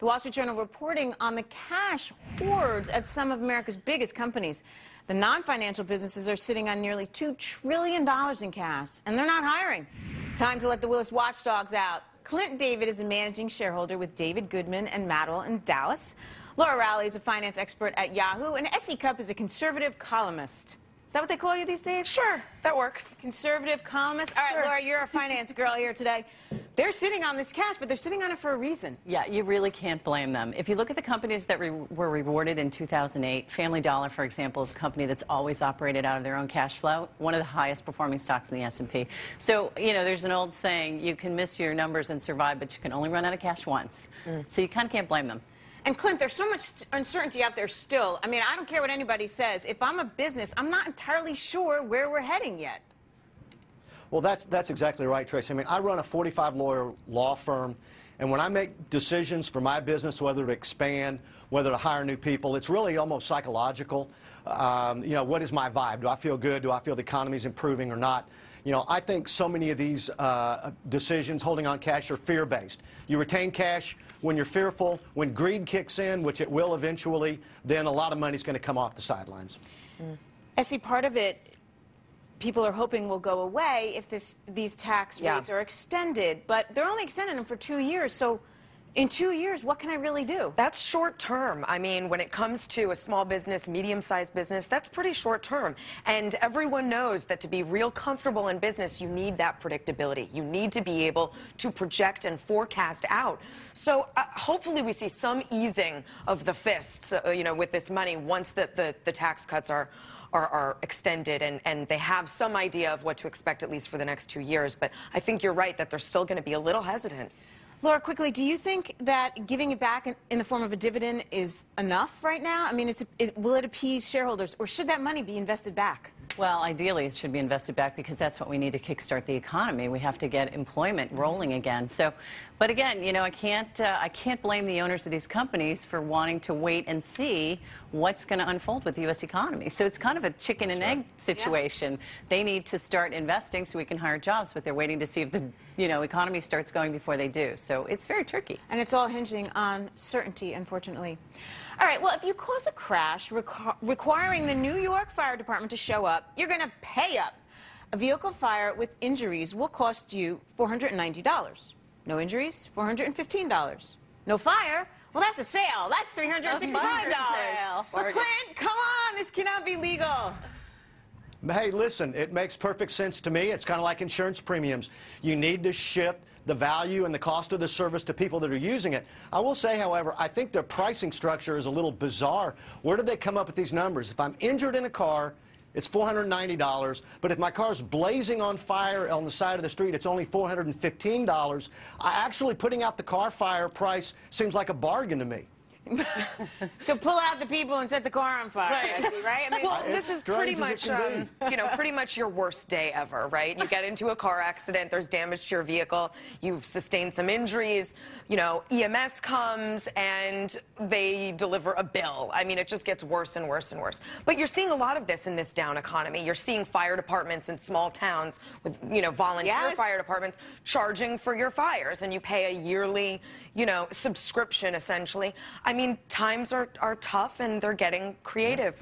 The Wall Street Journal reporting on the cash hoards at some of America's biggest companies. The non-financial businesses are sitting on nearly $2 trillion in cash, and they're not hiring. Time to let the Willis watchdogs out. Clint David is a managing shareholder with David Goodman and Maddell in Dallas. Laura Rowley is a finance expert at Yahoo, and S.E. Cupp is a conservative columnist. Is that what they call you these days? Sure, that works. Conservative columnist? All right, sure. Laura, you're a finance girl here today. They're sitting on this cash, but they're sitting on it for a reason. Yeah, you really can't blame them. If you look at the companies that were rewarded in 2008, Family Dollar, for example, is a company that's always operated out of their own cash flow, one of the highest performing stocks in the S&P. So, you know, there's an old saying, you can miss your numbers and survive, but you can only run out of cash once. So you kind of can't blame them. And Clint, there's so much uncertainty out there still. I mean, I don't care what anybody says. If I'm a business, I'm not entirely sure where we're heading yet. Well, that's exactly right, Tracy. I mean, I run a 45-lawyer law firm, and when I make decisions for my business, whether to expand, whether to hire new people, it's really almost psychological. You know, what is my vibe? Do I feel good? Do I feel the economy's improving or not? You know, I think so many of these decisions holding on cash are fear-based. You retain cash when you're fearful. When greed kicks in, which it will eventually, then a lot of money's going to come off the sidelines. I see part of it people are hoping will go away if these tax rates are extended, but they're only extending them for 2 years. So in 2 years, what can I really do? That's short term. I mean, when it comes to a small business, medium-sized business, that's pretty short term. And everyone knows that to be real comfortable in business, you need that predictability. You need to be able to project and forecast out. So hopefully we see some easing of the fists, you know, with this money once the tax cuts are extended and they have some idea of what to expect at least for the next 2 years. But I think you're right that they're still going to be a little hesitant. Laura, quickly, do you think that giving it back in the form of a dividend is enough right now? I mean, will it appease shareholders, or should that money be invested back? Well, ideally, it should be invested back because that's what we need to kickstart the economy. We have to get employment rolling again. So, but again, you know, I can't blame the owners of these companies for wanting to wait and see what's going to unfold with the U.S. economy. So it's kind of a chicken and egg situation. Yeah. They need to start investing so we can hire jobs, but they're waiting to see if the economy starts going before they do. So it's very tricky. And it's all hinging on certainty, unfortunately. All right, well, if you cause a crash requiring the New York Fire Department to show up, you're going to pay up. A vehicle fire with injuries will cost you $490. No injuries, $415. No fire, well, that's a sale. That's $365. Well, Clint, come on, this cannot be legal. Hey, listen, it makes perfect sense to me. It's kind of like insurance premiums. You need to shift the value and the cost of the service to people that are using it. I will say, however, I think their pricing structure is a little bizarre. Where did they come up with these numbers? If I'm injured in a car, it's $490, but if my car's blazing on fire on the side of the street, it's only $415. Actually, putting out the car fire price seems like a bargain to me. So pull out the people and set the car on fire, right? I mean, well, this is pretty much, you know, pretty much your worst day ever, right? You get into a car accident, there's damage to your vehicle, you've sustained some injuries, you know, EMS comes and they deliver a bill. I mean, it just gets worse and worse and worse. But you're seeing a lot of this in this down economy. You're seeing fire departments in small towns with, you know, volunteer fire departments charging for your fires, and you pay a yearly, you know, subscription, essentially. I mean, times are tough, and they're getting creative.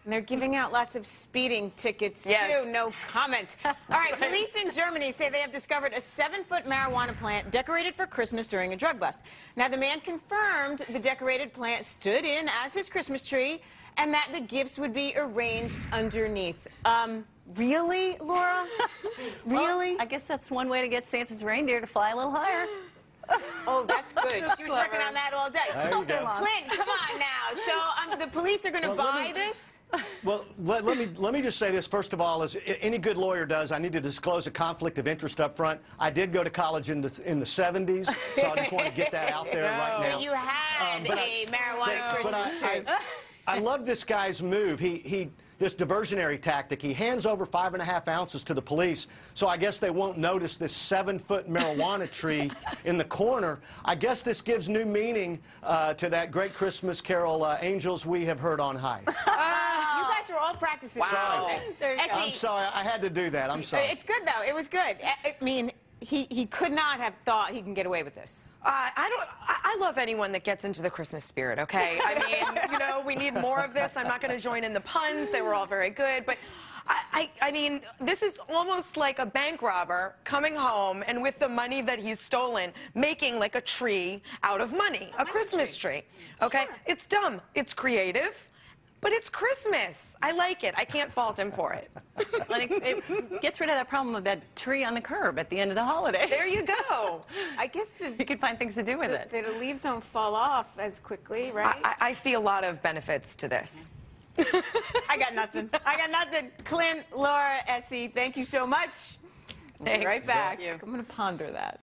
And they're giving out lots of speeding tickets, too. No comment. All right, police in Germany say they have discovered a 7-foot marijuana plant decorated for Christmas during a drug bust. Now, the man confirmed the decorated plant stood in as his Christmas tree and that the gifts would be arranged underneath. Really, Laura? Really? Well, I guess that's one way to get Santa's reindeer to fly a little higher. Oh, that's good. She was working on that all day. There you go. Clint, come on now. So the police are going to buy this? Well, let me just say this. First of all, as any good lawyer does, I need to disclose a conflict of interest up front. I did go to college in the 70s, so I just want to get that out there right now. So you had a marijuana Christmas tree. I love this guy's move. This diversionary tactic. He hands over 5.5 ounces to the police, so I guess they won't notice this 7-foot marijuana tree in the corner. I guess this gives new meaning to that great Christmas carol, Angels We Have Heard on High. You guys were all practicing. Wow. I'm sorry. I had to do that. I'm sorry. It's good, though. It was good. I mean, he could not have thought he can get away with this. I love anyone that gets into the Christmas spirit, okay? I mean, you know, we need more of this. I'm not going to join in the puns. They were all very good. But, I mean, this is almost like a bank robber coming home and with the money that he's stolen, making like a tree out of money, a Christmas tree, okay? Sure. It's dumb. It's creative. But it's Christmas. I like it. I can't fault him for it. It gets rid of that problem of that tree on the curb at the end of the holidays. There you go. I guess you could find things to do with it. The leaves don't fall off as quickly, right? I see a lot of benefits to this. I got nothing. I got nothing. Clint, Laura, Essie, thank you so much. We'll be right back. I'm going to ponder that.